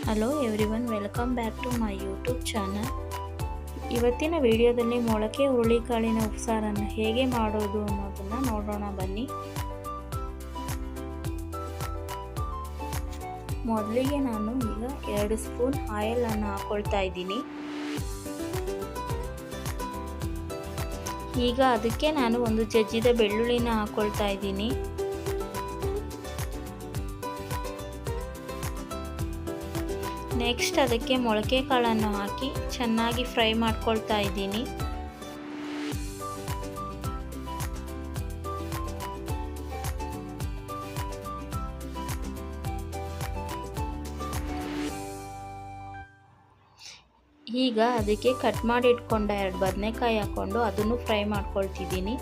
Hello everyone, welcome back to my YouTube channel. ಇವತ್ತಿನ ವಿಡಿಯೋದಲ್ಲಿ ಮೊಳಕೆ ಹುರುಳಿಕಾಳಿನ ಉಪ್ಸಾರನ್ನು ಹೇಗೆ ಮಾಡೋದು ಅನ್ನೋದನ್ನು ನೋಡೋಣ ಬನ್ನಿ. ಮೊದಲಿಗೆ ನಾನು ಈಗ 2 ಸ್ಪೂನ್ ಆಯಿಲನ್ನು ಹಾಕ್ಕೊಳ್ತಾ ಇದ್ದೀನಿ. ಈಗ ಅದಕ್ಕೆ ನಾನು ಒಂದು ಜಜ್ಜಿದ ಬೆಳ್ಳುಳ್ಳಿನ ಹಾಕ್ಕೊಳ್ತಾ ಇದ್ದೀನಿ. ನೆಕ್ಸ್ಟ್ ಅದಕ್ಕೆ ಮೊಳಕೆ ಕಾಳನ್ನು ಹಾಕಿ ಚೆನ್ನಾಗಿ ಫ್ರೈ ಮಾಡ್ಕೊಳ್ತಾ ಇದ್ದೀನಿ. ಈಗ ಅದಕ್ಕೆ ಕಟ್ ಮಾಡಿ ಇಟ್ಕೊಂಡ 2 ಬದನೆಕಾಯಿ ಹಾಕ್ಕೊಂಡು ಅದನ್ನು ಫ್ರೈ ಮಾಡ್ಕೊಳ್ತಿದ್ದೀನಿ.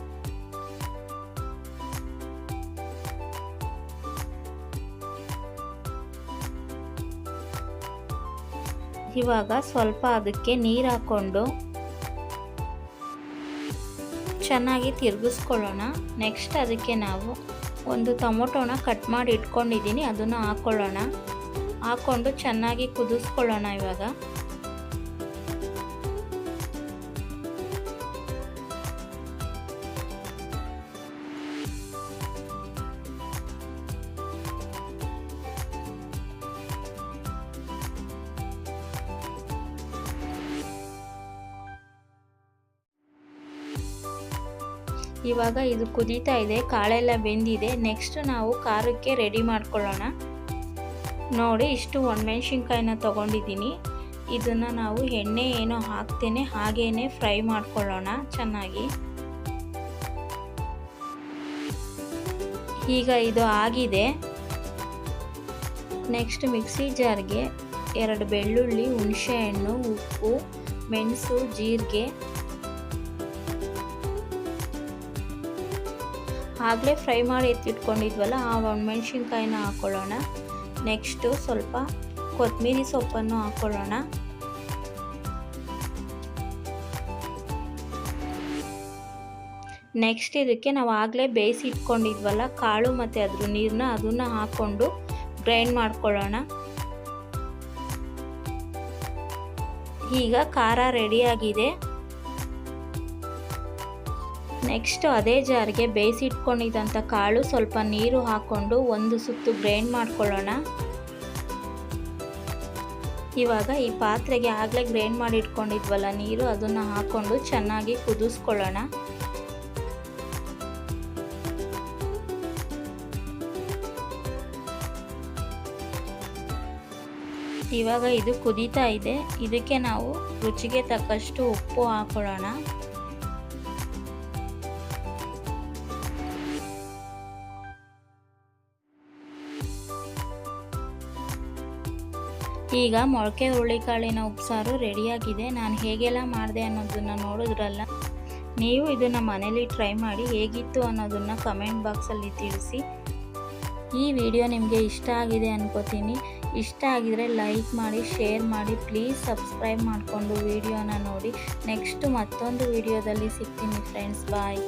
ಇವಾಗ ಸ್ವಲ್ಪ ಅದಕ್ಕೆ ನೀರು ಹಾಕ್ಕೊಂಡು ಚೆನ್ನಾಗಿ ತಿರುಗಿಸ್ಕೊಳ್ಳೋಣ. ನೆಕ್ಸ್ಟ್ ಅದಕ್ಕೆ ನಾವು ಒಂದು ಟೊಮೊಟೊನ ಕಟ್ ಮಾಡಿ ಇಟ್ಕೊಂಡಿದ್ದೀನಿ, ಅದನ್ನು ಹಾಕ್ಕೊಂಡು ಚೆನ್ನಾಗಿ ಕುದಿಸ್ಕೊಳ್ಳೋಣ. ಇವಾಗ ಇದು ಕುದೀತಾ ಇದೆ, ಕಾಳೆಲ್ಲ ಬೆಂದಿದೆ. ನೆಕ್ಸ್ಟ್ ನಾವು ಖಾರಕ್ಕೆ ರೆಡಿ ಮಾಡ್ಕೊಳ್ಳೋಣ. ನೋಡಿ, ಇಷ್ಟು ಒಣಮೆಣಸಿನ್ಕಾಯಿನ ತೊಗೊಂಡಿದ್ದೀನಿ. ಇದನ್ನು ನಾವು ಎಣ್ಣೆ ಏನೋ ಹಾಕ್ತೇನೆ ಹಾಗೇನೆ ಫ್ರೈ ಮಾಡ್ಕೊಳ್ಳೋಣ ಚೆನ್ನಾಗಿ. ಈಗ ಇದು ಆಗಿದೆ. ನೆಕ್ಸ್ಟ್ ಮಿಕ್ಸಿ ಜಾರ್ಗೆ 2 ಬೆಳ್ಳುಳ್ಳಿ, ಹುಣಸೆಹಣ್ಣು, ಉಪ್ಪು, ಮೆಣಸು, ಜೀರಿಗೆ, ಆಗಲೇ ಫ್ರೈ ಮಾಡಿ ಎತ್ತಿಟ್ಕೊಂಡಿದ್ವಲ್ಲ ಆ ಒಣಮೆಣಸಿನ್ಕಾಯಿನ ಹಾಕ್ಕೊಳ್ಳೋಣ. ನೆಕ್ಸ್ಟು ಸ್ವಲ್ಪ ಕೊತ್ತಂಬರಿ ಸೊಪ್ಪನ್ನು ಹಾಕ್ಕೊಳ್ಳೋಣ. ನೆಕ್ಸ್ಟ್ ಇದಕ್ಕೆ ನಾವು ಆಗಲೇ ಬೇಯಿಸಿ ಇಟ್ಕೊಂಡಿದ್ವಲ್ಲ ಕಾಳು ಮತ್ತು ಅದ್ರ ನೀರನ್ನ ಅದನ್ನು ಹಾಕ್ಕೊಂಡು ಗ್ರೈಂಡ್ ಮಾಡ್ಕೊಳ್ಳೋಣ. ಈಗ ಖಾರ ರೆಡಿಯಾಗಿದೆ. ನೆಕ್ಸ್ಟ್ ಅದೇ ಜಾರ್ಗೆ ಬೇಯಿಸಿ ಇಟ್ಕೊಂಡಿದ್ದಂಥ ಕಾಳು, ಸ್ವಲ್ಪ ನೀರು ಹಾಕ್ಕೊಂಡು ಒಂದು ಸುತ್ತು ಗ್ರೈಂಡ್ ಮಾಡ್ಕೊಳ್ಳೋಣ. ಇವಾಗ ಈ ಪಾತ್ರೆಗೆ ಆಗಲೇ ಗ್ರೈಂಡ್ ಮಾಡಿ ಇಟ್ಕೊಂಡಿದ್ವಲ್ಲ ನೀರು, ಅದನ್ನು ಹಾಕ್ಕೊಂಡು ಚೆನ್ನಾಗಿ ಕುದಿಸ್ಕೊಳ್ಳೋಣ. ಇವಾಗ ಇದು ಕುದೀತಾ ಇದೆ. ಇದಕ್ಕೆ ನಾವು ರುಚಿಗೆ ತಕ್ಕಷ್ಟು ಉಪ್ಪು ಹಾಕ್ಕೊಳ್ಳೋಣ. ಈಗ ಮೊಳಕೆ ಹುರುಳಿಕಾಳಿನ ಉಪ್ಸಾರು ರೆಡಿಯಾಗಿದೆ. ನಾನು ಹೇಗೆಲ್ಲ ಮಾಡಿದೆ ಅನ್ನೋದನ್ನು ನೋಡಿದ್ರಲ್ಲ. ನೀವು ಇದನ್ನು ಮನೇಲಿ ಟ್ರೈ ಮಾಡಿ ಹೇಗಿತ್ತು ಅನ್ನೋದನ್ನು ಕಮೆಂಟ್ ಬಾಕ್ಸಲ್ಲಿ ತಿಳಿಸಿ. ಈ ವಿಡಿಯೋ ನಿಮಗೆ ಇಷ್ಟ ಆಗಿದೆ ಅನ್ಕೋತೀನಿ. ಇಷ್ಟ ಆಗಿದರೆ ಲೈಕ್ ಮಾಡಿ, ಶೇರ್ ಮಾಡಿ, ಪ್ಲೀಸ್ ಸಬ್ಸ್ಕ್ರೈಬ್ ಮಾಡಿಕೊಂಡು ವಿಡಿಯೋನ ನೋಡಿ. ನೆಕ್ಸ್ಟ್ ಮತ್ತೊಂದು ವಿಡಿಯೋದಲ್ಲಿ ಸಿಗ್ತೀನಿ ಫ್ರೆಂಡ್ಸ್. ಬಾಯ್.